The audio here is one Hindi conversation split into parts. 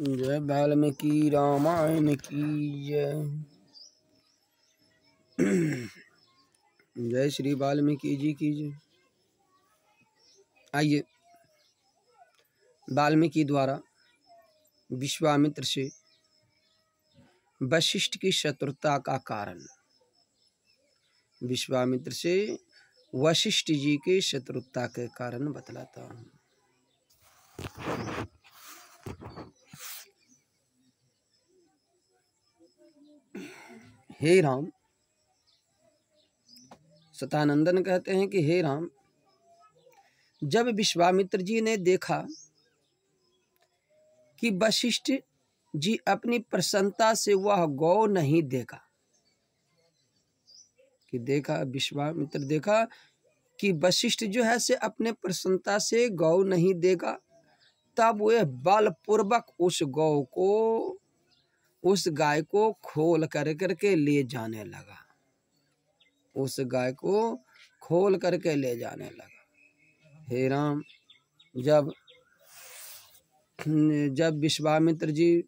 जय वाल्मीकि रामायण की जय। जय श्री वाल्मीकि जी की जय। आइए, वाल्मीकि द्वारा विश्वामित्र से वशिष्ठ की शत्रुता का कारण, विश्वामित्र से वशिष्ठ जी के शत्रुता के कारण बतलाता हूँ। हे राम, सतानंदन कहते हैं कि हे राम, जब विश्वामित्र जी ने देखा कि वशिष्ठ जी अपनी प्रसन्नता से वह गौ नहीं देगा, विश्वामित्र देखा कि वशिष्ठ जो है से अपने प्रसन्नता से गौ नहीं देगा, तब वह बलपूर्वक उस गाय को खोल करके ले जाने लगा। उस गाय को खोल करके ले जाने लगा। हे राम, जब विश्वामित्र जी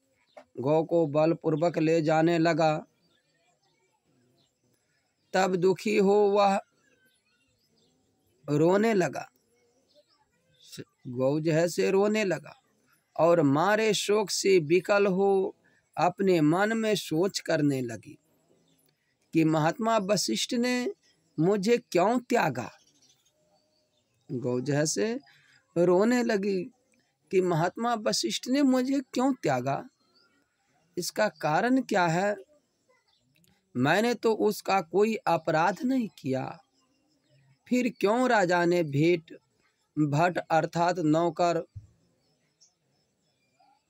गौ को बलपूर्वक ले जाने लगा, तब दुखी हो वह रोने लगा। गौ जो है से रोने लगा और मारे शोक से विकल हो अपने मन में सोच करने लगी कि महात्मा वशिष्ठ ने मुझे क्यों त्यागा। गौ जो है से रोने लगी कि महात्मा वशिष्ठ ने मुझे क्यों त्यागा, इसका कारण क्या है। मैंने तो उसका कोई अपराध नहीं किया, फिर क्यों राजा ने भट्ट अर्थात नौकर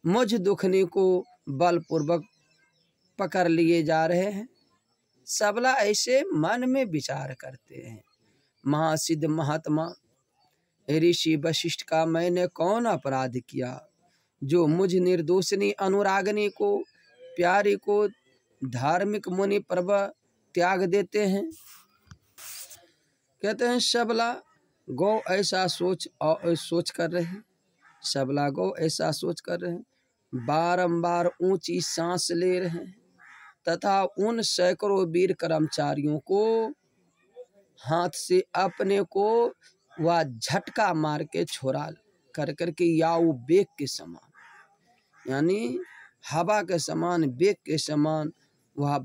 मुझ दुखनी को बलपूर्वक पकड़ लिए जा रहे हैं। सबला ऐसे मन में विचार करते हैं। महासिद्ध महात्मा ऋषि वशिष्ठ का मैंने कौन अपराध किया, जो मुझ निर्दोषिनी अनुरागनी को, प्यारी को धार्मिक मुनि पर्व त्याग देते हैं। कहते हैं सबला गौ ऐसा सोच कर रहे हैं। सबला गौ ऐसा सोच कर रहे हैं, बारंबार ऊंची सांस ले रहे हैं तथा उन सैकड़ों वीर कर्मचारियों को हाथ से अपने को वह झटका मार के छोड़ा करके याऊ बेग के समान, यानी हवा के समान, बेग के समान वह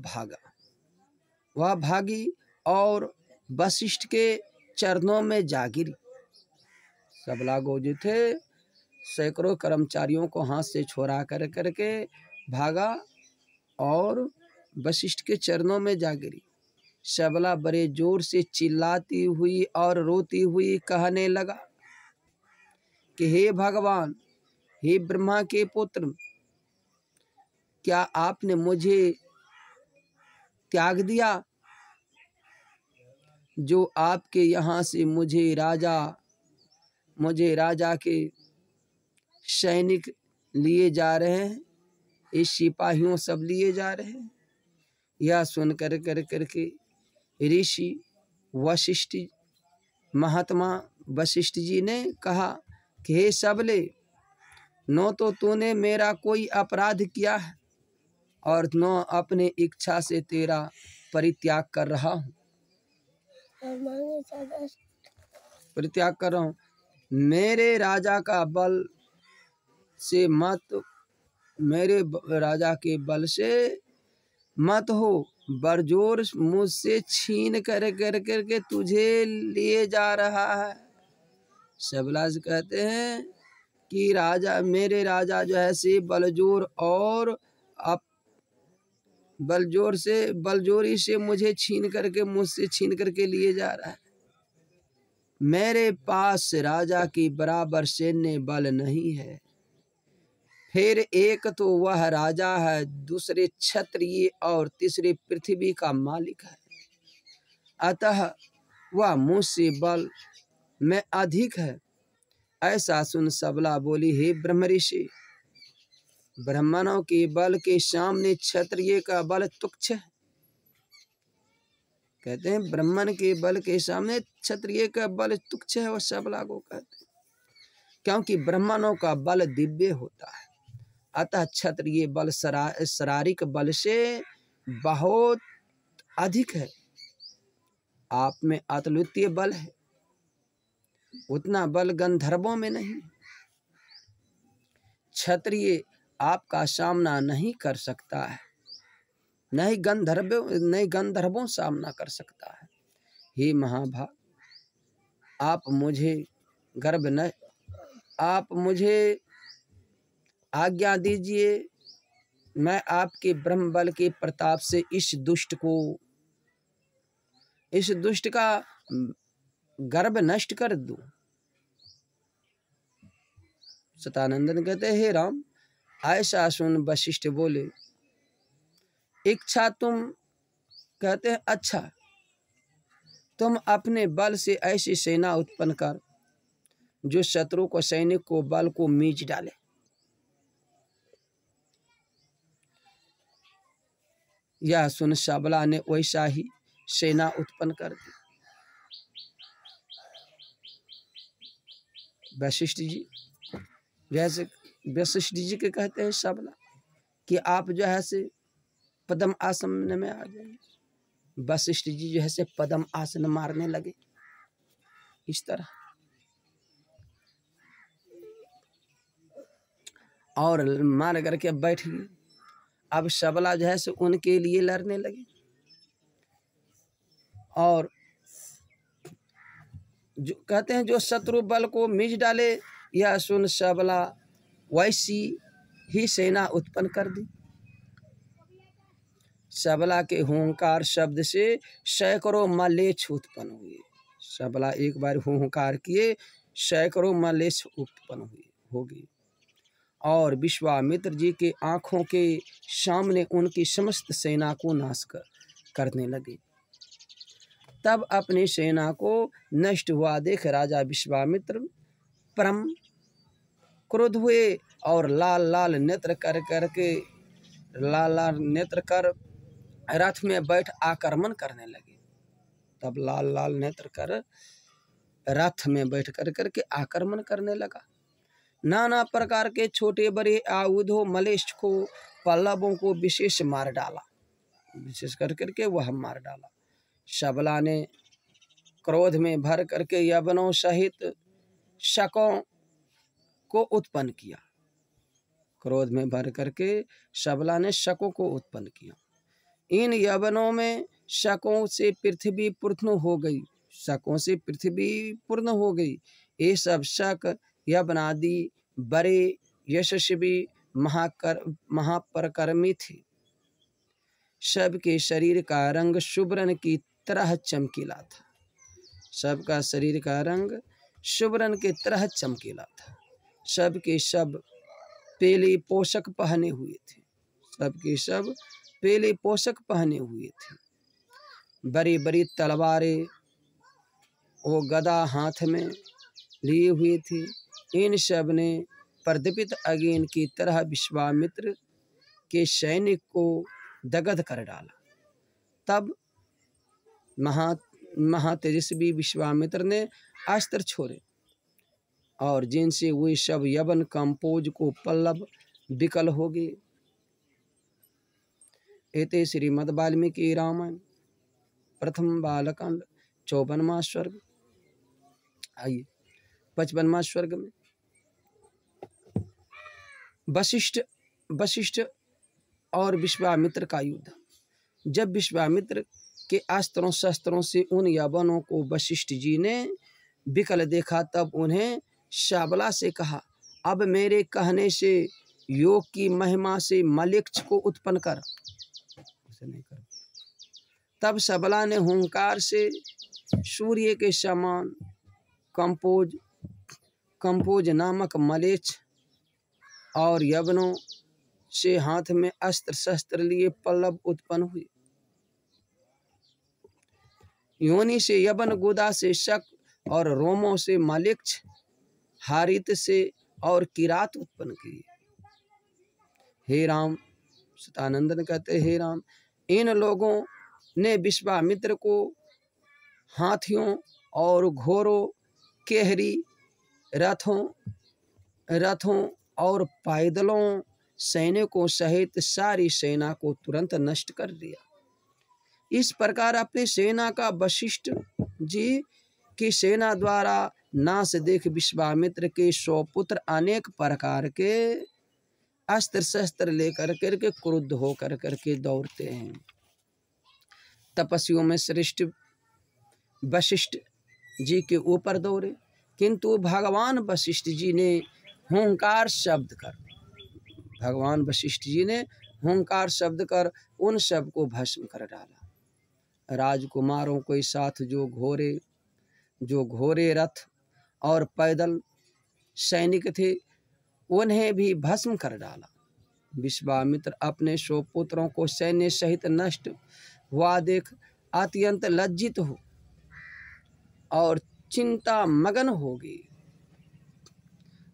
भागी और वशिष्ठ के चरणों में जा गिरी। सबला गौ जो थे सैकड़ों कर्मचारियों को हाथ से छोड़ा करके भागा और वशिष्ठ के चरणों में जा गिरी। सबला बड़े जोर से चिल्लाती हुई और रोती हुई कहने लगा कि हे भगवान, हे ब्रह्मा के पुत्र, क्या आपने मुझे त्याग दिया, जो आपके यहाँ से मुझे राजा के सैनिक लिए जा रहे हैं, इस सिपाहियों सब लिए जा रहे हैं। यह सुन करके ऋषि वशिष्ठ, महात्मा वशिष्ठ जी ने कहा कि हे सबले, न तो तूने मेरा कोई अपराध किया है और न अपने इच्छा से तेरा परित्याग कर रहा हूँ। मेरे राजा के बल से मत हो, बरजोर मुझसे छीन करके तुझे लिए जा रहा है। सबला कहते हैं कि मेरे राजा जो है से बलजोरी से मुझसे छीन करके लिए जा रहा है। मेरे पास राजा की बराबर सैन्य बल नहीं है, फिर एक तो वह राजा है, दूसरे क्षत्रिय और तीसरे पृथ्वी का मालिक है, अतः वह मुझसे बल में अधिक है। ऐसा सुन सबला बोली, हे ब्रह्म ऋषि, ब्राह्मणों के बल के सामने क्षत्रिय का बल तुच्छ है। कहते हैं ब्राह्मण के बल के सामने क्षत्रिय का बल तुच्छ है। और सबला को कहते हैं क्योंकि ब्राह्मणों का बल दिव्य होता है अतः क्षत्रिय बल शारीरिक बल से बहुत अधिक है। आप में अतुलनीय बल है, उतना बल गंधर्वों में नहीं। क्षत्रिय आपका सामना नहीं कर सकता है, नहीं गंधर्वों सामना कर सकता है। हे महाभाग, आप मुझे आज्ञा दीजिए, मैं आपके ब्रह्म बल के प्रताप से इस दुष्ट का गर्भ नष्ट कर दूं। सतानंदन कहते, हे राम, ऐसा सुन वशिष्ठ बोले, इच्छा तुम कहते हैं अच्छा, तुम अपने बल से ऐसी सेना उत्पन्न कर जो शत्रु को सैनिक को बल को मींच डाले। यह सुन सबला ने वैसा ही सेना उत्पन्न कर दी। वशिष्ठ जी के कहते हैं सबला कि आप जो है से पद्म आसन में आ जाइए। वशिष्ठ जी जो है से पद्म आसन मारने लगे इस तरह, और मार करके बैठ गए। अब सबला जो है से उनके लिए लड़ने लगे, और जो कहते हैं जो शत्रु बल को मींच डाले, यह सुन सबला वैसी ही सेना उत्पन्न कर दी। सबला के हुंकार शब्द से सैकड़ों मलेच्छ उत्पन्न हुए। सबला एक बार हुंकार किए, सैकड़ों मलेच्छ उत्पन्न हो गई, और विश्वामित्र जी के आंखों के सामने उनकी समस्त सेना को नाश करने लगे। तब अपनी सेना को नष्ट हुआ देख राजा विश्वामित्र परम क्रोध हुए, और लाल लाल नेत्र कर रथ में बैठ आक्रमण करने लगे। तब लाल लाल नेत्र कर रथ में बैठ करके आक्रमण करने लगा। नाना प्रकार के छोटे बड़े आयुधों मलेच्छ को पल्लवों को विशेष मार डाला, विशेष करके वह मार डाला। सबला ने क्रोध में भर करके यवनों सहित शकों को उत्पन्न किया। क्रोध में भर करके सबला ने शकों को उत्पन्न किया। इन यवनों में शकों से पृथ्वी पूर्ण हो गई, शकों से पृथ्वी पूर्ण हो गई। ये सब शक यवनादि बड़े यशस्वी महापराक्रमी थे। सबके शरीर का रंग सुवर्ण की तरह चमकीला था, सबका शरीर का रंग सुवर्ण की तरह चमकीला था। सबके सब पीले पोशाक पहने हुए थे, सबके सब पीले पोशाक पहने हुए थे। बड़ी बड़ी तलवारें वो गदा हाथ में लिए हुए थे। इन सब ने प्रदीपित अग्नि की तरह विश्वामित्र के सैनिक को दग्ध कर डाला। तब महातेजस्वी विश्वामित्र ने अस्त्र छोड़े, और जिनसे वे सब यवन कंपोज को पल्लव विकल हो गए। एते श्रीमद् वाल्मीकि रामायण प्रथम बालकांड 54वां स्वर्ग। आइए 55वां स्वर्ग में वशिष्ठ और विश्वामित्र का युद्ध। जब विश्वामित्र के अस्त्रों शस्त्रों से उन यवनों को वशिष्ठ जी ने विकल देखा, तब उन्हें सबला से कहा, अब मेरे कहने से योग की महिमा से मलेच्छ को उत्पन्न कर। तब सबला ने हुंकार से सूर्य के समान कंपोज नामक मलेच्छ और यवनों से हाथ में अस्त्र शस्त्र लिए पल्लव उत्पन्न हुए। योनि से यवन, गुदा से शक, और रोमों से मलेच्छ, हारित से और किरात उत्पन्न किए। हे राम, सतानंदन कहते, हे राम, इन लोगों ने विश्वामित्र को हाथियों और घोड़ों, केहरी, रथों और पैदलों सैनिकों सहित सारी सेना को तुरंत नष्ट कर दिया। इस प्रकार अपनी सेना का वशिष्ठ जी की सेना द्वारा नाश देख विश्वामित्र के 100 पुत्र अनेक प्रकार के अस्त्र शस्त्र लेकर करके क्रुद्ध होकर करके दौड़ते हैं। तपस्वियों में श्रेष्ठ वशिष्ठ जी के ऊपर दौड़े, किंतु भगवान वशिष्ठ जी ने हुंकार शब्द कर उन सब को भस्म कर डाला। राजकुमारों के साथ जो घोड़े रथ और पैदल सैनिक थे उन्हें भी भस्म कर डाला। विश्वामित्र अपने 100 पुत्रों को सैन्य सहित नष्ट हुआ देख अत्यंत लज्जित हो और चिंता मगन हो गए।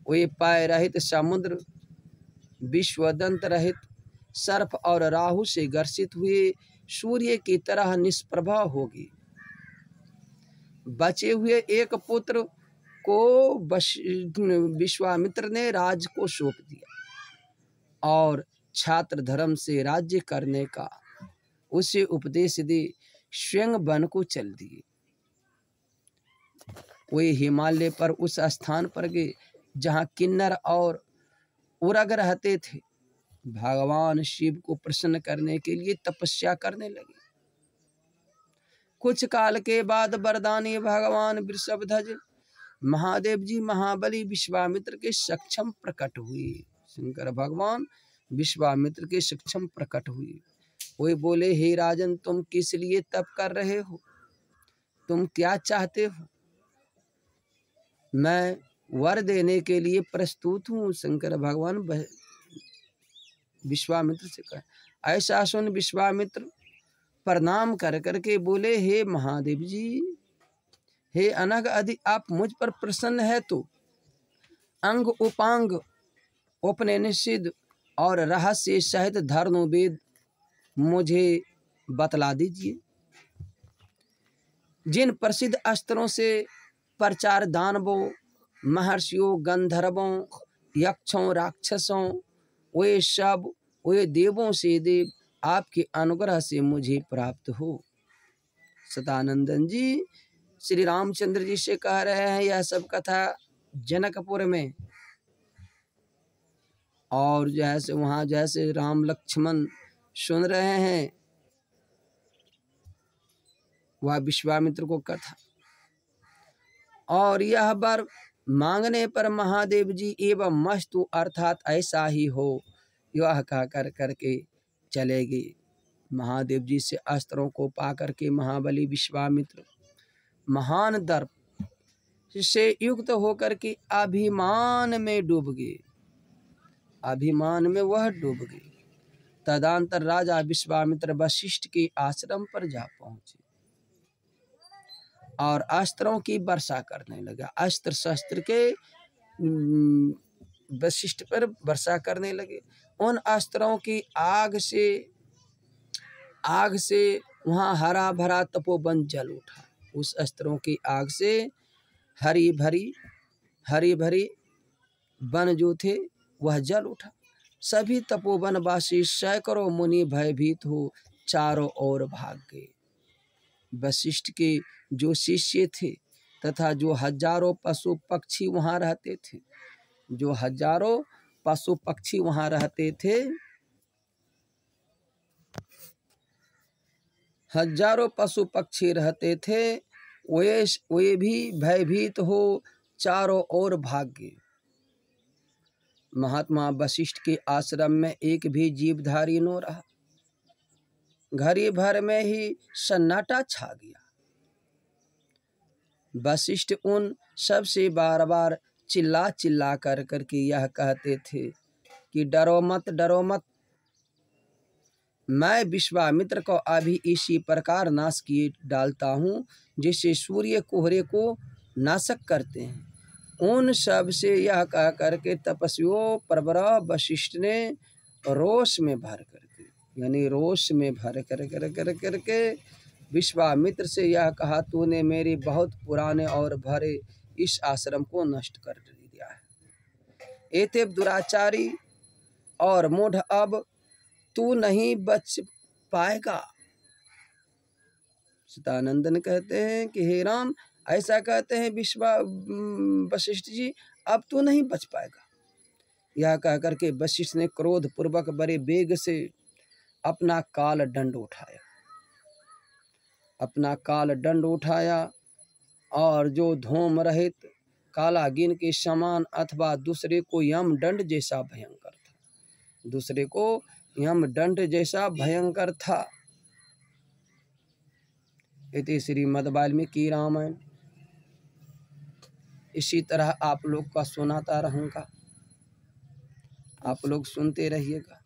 वे पाय रहित समुद्र, विश्वदंत रहित सर्प और राहु से ग्रसित हुए सूर्य की तरह निष्प्रभा होगी। बचे हुए एक पुत्र को विश्वामित्र ने राज को सौंप दिया और छात्र धर्म से राज्य करने का उसे उपदेश दे स्वयं वन को चल दिए। वे हिमालय पर उस स्थान पर गए जहाँ किन्नर और उरग रहते थे। भगवान शिव को प्रसन्न करने के लिए तपस्या करने लगे। कुछ काल के बाद वरदानी भगवान वृषभध्वज महादेव जी महाबली विश्वामित्र के सक्षम प्रकट हुए। शंकर भगवान विश्वामित्र के सक्षम प्रकट हुए। वे बोले, हे राजन, तुम किस लिए तप कर रहे हो? तुम क्या चाहते हो? मैं वर देने के लिए प्रस्तुत हूँ। शंकर भगवान विश्वामित्र से कहा। ऐसा सुन विश्वामित्र प्रणाम कर करके बोले, हे महादेव जी, हे अनग, यदि आप मुझ पर प्रसन्न है तो अंग उपांग उपनिषद और रहस्य सहित धर्मवेद मुझे बतला दीजिए। जिन प्रसिद्ध अस्त्रों से प्रचार दानवों, महर्षियों, गंधर्वों, यक्षों, राक्षसों, वे देवों से देव आपके अनुग्रह से मुझे प्राप्त हो। सदानंदन जी श्री रामचंद्र जी से कह रहे हैं यह सब कथा जनकपुर में, और जैसे वहाँ जैसे राम लक्ष्मण सुन रहे हैं वह विश्वामित्र को कथा। और यह वर मांगने पर महादेव जी एवं मस्तु अर्थात ऐसा ही हो यह कह कर करके चले गए। महादेव जी से अस्त्रों को पा करके महाबली विश्वामित्र महान दर्प से युक्त होकर के अभिमान में डूब गए। अभिमान में वह डूब गए। तदंतर राजा विश्वामित्र वशिष्ठ के आश्रम पर जा पहुंचे और अस्त्रों की वर्षा करने लगा। अस्त्र शस्त्र के वशिष्ठ पर वर्षा करने लगे। उन अस्त्रों की आग से वहाँ हरा भरा तपोवन जल उठा। उस अस्त्रों की आग से हरी भरी वन जो थे वह जल उठा। सभी तपोवनवासी सैकड़ों मुनि भयभीत हो चारों ओर भाग गए। वशिष्ठ के जो शिष्य थे तथा जो हजारों पशु पक्षी वहाँ रहते थे, वे भी भयभीत हो चारों ओर भाग गए। महात्मा वशिष्ठ के आश्रम में एक भी जीवधारी न रहा। घड़ी भर में ही सन्नाटा छा गया। वशिष्ठ उन सब से बार बार चिल्ला कर करके यह कहते थे कि डरो मत, मैं विश्वामित्र को अभी इसी प्रकार नाश किए डालता हूँ जिससे सूर्य कोहरे को नाशक करते हैं। उन सब से यह कह करके तपस्वियों प्रवर वशिष्ठ ने रोष में भर करके विश्वामित्र से यह कहा, तूने मेरे बहुत पुराने और भरे इस आश्रम को नष्ट कर दिया है। एतेव दुराचारी और मूढ़ अब तू नहीं बच पाएगा। सतानंदन कहते हैं कि हे राम, ऐसा कहते हैं वशिष्ठ जी, अब तू नहीं बच पाएगा। यह कहकर के वशिष्ठ ने क्रोध पूर्वक बड़े वेग से अपना काल दंड उठाया, और जो धूम रहित कालागिन के समान अथवा दूसरे को यम दंड जैसा भयंकर था। इति श्रीमद् वाल्मीकि रामायण। इसी तरह आप लोग का सुनाता रहूँगा, आप लोग सुनते रहिएगा।